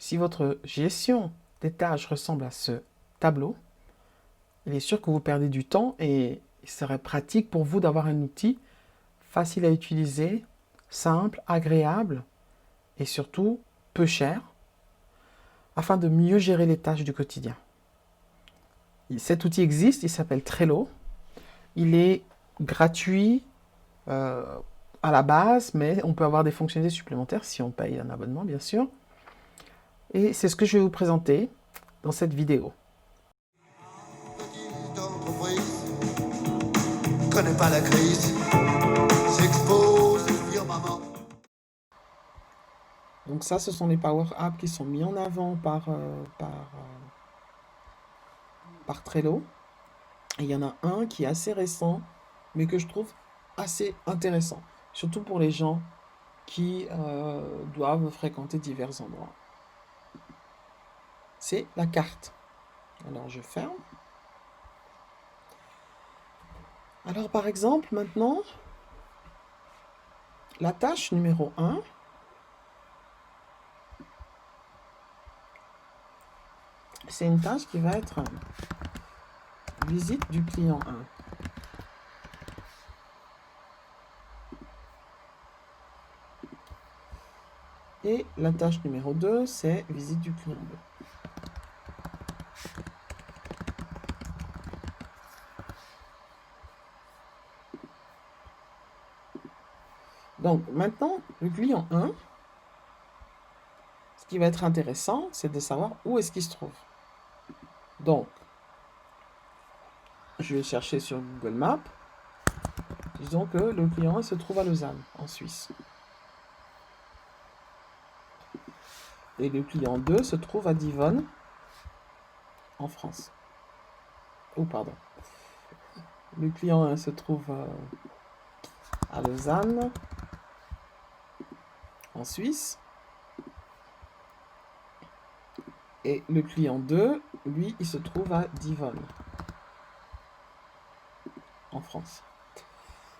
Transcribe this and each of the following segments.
Si votre gestion des tâches ressemble à ce tableau, il est sûr que vous perdez du temps et il serait pratique pour vous d'avoir un outil facile à utiliser, simple, agréable et surtout peu cher afin de mieux gérer les tâches du quotidien. Cet outil existe, il s'appelle Trello. Il est gratuit à la base, mais on peut avoir des fonctionnalités supplémentaires si on paye un abonnement, bien sûr. Et c'est ce que je vais vous présenter dans cette vidéo. Petite entreprise connaît pas la crise, s'expose firmament. Donc ça, ce sont les Power Apps qui sont mis en avant par Trello. Et il y en a un qui est assez récent, mais que je trouve assez intéressant, surtout pour les gens qui doivent fréquenter divers endroits. C'est la carte. Alors je ferme. Alors par exemple, maintenant, la tâche numéro 1, c'est une tâche qui va être visite du client 1. Et la tâche numéro 2, c'est visite du client 2. Donc maintenant, le client 1, ce qui va être intéressant, c'est de savoir où est-ce qu'il se trouve. Donc, je vais chercher sur Google Maps. Disons que le client se trouve à Lausanne, en Suisse. Et le client 2 se trouve à Divonne, en France. Oh, pardon. Le client 1 se trouve à Lausanne, en Suisse. Et le client 2, lui, il se trouve à Divonne, en France.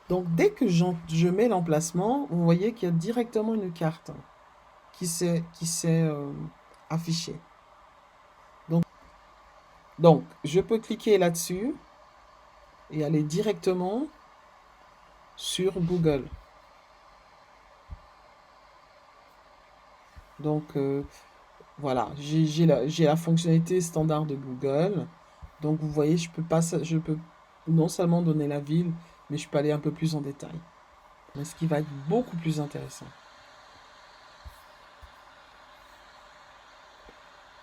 Donc, dès que je mets l'emplacement, vous voyez qu'il y a directement une carte qui s'est affichée. Donc, je peux cliquer là-dessus et aller directement sur Google. Donc, voilà, j'ai la fonctionnalité standard de Google. Donc, vous voyez, je peux non seulement donner la ville, mais je peux aller un peu plus en détail. Mais ce qui va être beaucoup plus intéressant,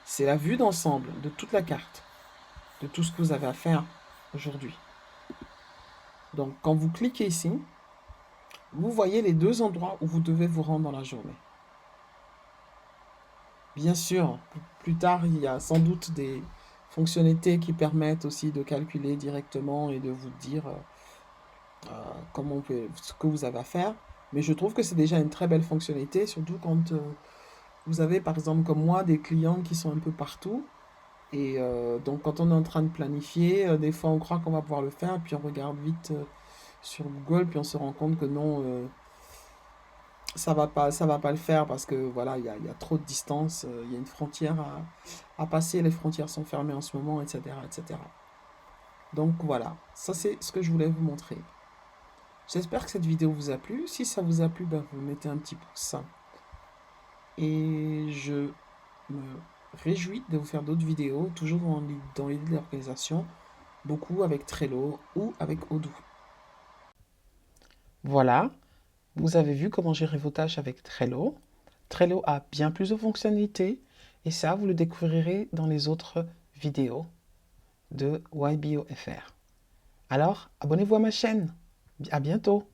c'est la vue d'ensemble de toute la carte, de tout ce que vous avez à faire aujourd'hui. Donc, quand vous cliquez ici, vous voyez les deux endroits où vous devez vous rendre dans la journée. Bien sûr, plus tard, il y a sans doute des fonctionnalités qui permettent aussi de calculer directement et de vous dire ce que vous avez à faire. Mais je trouve que c'est déjà une très belle fonctionnalité, surtout quand vous avez, par exemple, comme moi, des clients qui sont un peu partout. Et donc, quand on est en train de planifier, des fois, on croit qu'on va pouvoir le faire, puis on regarde vite sur Google, puis on se rend compte que non, ça va pas le faire parce que voilà, il y a trop de distance, il y a une frontière à passer, les frontières sont fermées en ce moment, etc., etc. Donc voilà, ça c'est ce que je voulais vous montrer. J'espère que cette vidéo vous a plu. Si ça vous a plu, ben, vous mettez un petit pouce. Et je me réjouis de vous faire d'autres vidéos, toujours dans l'idée de l'organisation, beaucoup avec Trello ou avec Odoo. Voilà, vous avez vu comment gérer vos tâches avec Trello. Trello a bien plus de fonctionnalités et ça, vous le découvrirez dans les autres vidéos de YBOFR. Alors, abonnez-vous à ma chaîne. À bientôt.